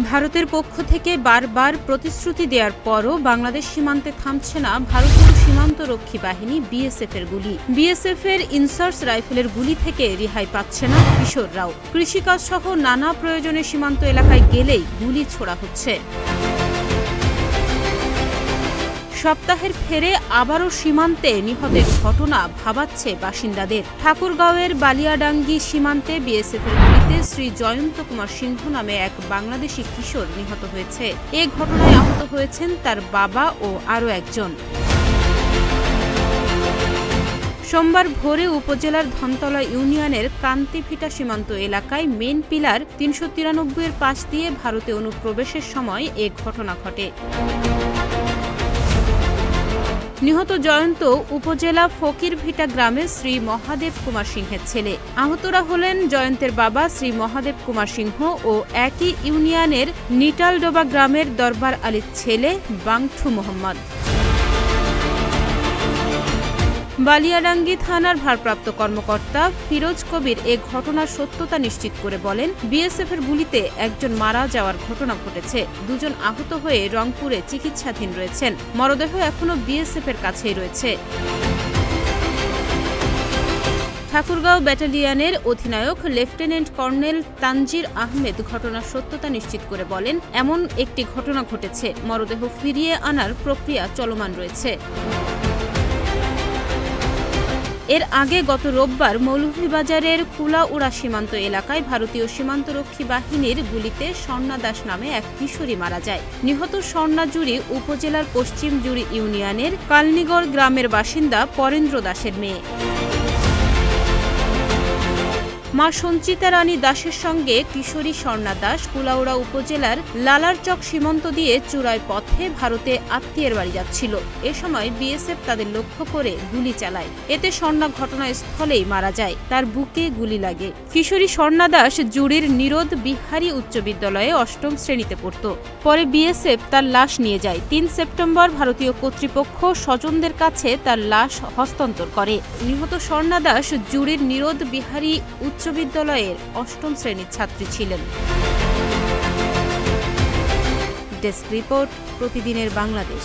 ভারতের পক্ষ থেকে বারবার প্রতিশ্রুতি দেওয়ার পরও বাংলাদেশ সীমান্তে থামছে না ভারতীয় সীমান্তরক্ষী বাহিনী বিএসএফের গুলি। বিএসএফের ইনসার্স রাইফেলের গুলি থেকে রেহাই পাচ্ছে না কিশোররাও। কৃষিকাজ সহ নানা প্রয়োজনে সীমান্ত এলাকায় গেলেই গুলি ছোড়া হচ্ছে। সপ্তাহের ফেরে আবারও সীমান্তে নিহতের ঘটনা ভাবাচ্ছে বাসিন্দাদের। ঠাকুরগাঁওয়ের বালিয়াডাঙ্গি সীমান্তে বিএসএফের গুলিতে শ্রী জয়ন্ত কুমার সিংহ নামে এক বাংলাদেশি কিশোর নিহত হয়েছে। এ ঘটনায় আহত হয়েছেন তার বাবা ও আরও একজন। সোমবার ভোরে উপজেলার ধনতলা ইউনিয়নের কান্তিভিটা সীমান্ত এলাকায় মেন পিলার ৩৯৩-এর পাশ দিয়ে ভারতে অনুপ্রবেশের সময় এ ঘটনা ঘটে। নিহত জয়ন্ত উপজেলা ফকিরভিটা গ্রামের শ্রী মহাদেব কুমার সিংহের ছেলে। আহতরা হলেন জয়ন্তের বাবা শ্রী মহাদেব কুমার সিংহ ও একই ইউনিয়নের নিটালডোবা গ্রামের দরবার আলীর ছেলে বাংঠু মোহাম্মদ। বালিয়াডাঙ্গি থানার ভারপ্রাপ্ত কর্মকর্তা ফিরোজ কবির এ ঘটনার সত্যতা নিশ্চিত করে বলেন, বিএসএফের গুলিতে একজন মারা যাওয়ার ঘটনা ঘটেছে, দুজন আহত হয়ে রংপুরে চিকিৎসাধীন রয়েছেন। মরদেহ এখনও বিএসএফের কাছেই রয়েছে। ঠাকুরগাঁও ব্যাটালিয়নের অধিনায়ক লেফটেন্যান্ট কর্নেল তানজির আহমেদ ঘটনার সত্যতা নিশ্চিত করে বলেন, এমন একটি ঘটনা ঘটেছে, মরদেহ ফিরিয়ে আনার প্রক্রিয়া চলমান রয়েছে। এর আগে গত রোববার মৌলভীবাজারের কুলাউড়া সীমান্ত এলাকায় ভারতীয় সীমান্তরক্ষী বাহিনীর গুলিতে স্বর্ণা দাস নামে এক কিশোরী মারা যায়। নিহত স্বর্ণা জুড়ি উপজেলার পশ্চিম জুড়ি ইউনিয়নের কালনিগড় গ্রামের বাসিন্দা পরেন্দ্র দাসের মেয়ে। মা সঞ্চিতা রানী দাসের সঙ্গে কিশোরী স্বর্ণা দাস কুলাউড়া উপজেলার লালারচক সীমান্ত দিয়ে চূড়ায় পথে ভারতে আত্মীয়ের বাড়ি যাচ্ছিল। এ সময় বিএসএফ তাদের লক্ষ্য করে গুলি চালায়। এতে স্বর্ণা ঘটনাস্থলেই মারা যায়, তার বুকে গুলি লাগে। কিশোরী স্বর্ণা দাস জুড়ির নিরোধ বিহারী উচ্চ বিদ্যালয়ে ৮ম শ্রেণীতে পড়ত। পরে বিএসএফ তার লাশ নিয়ে যায়। ৩ সেপ্টেম্বর ভারতীয় কর্তৃপক্ষ স্বজনদের কাছে তার লাশ হস্তান্তর করে। নিহত স্বর্ণা দাস জুড়ির নিরোধ বিহারী উচ্চ বিদ্যালয়ের ৮ম শ্রেণীর ছাত্রী ছিলেন। ডেস্ক রিপোর্ট, প্রতিদিনের বাংলাদেশ।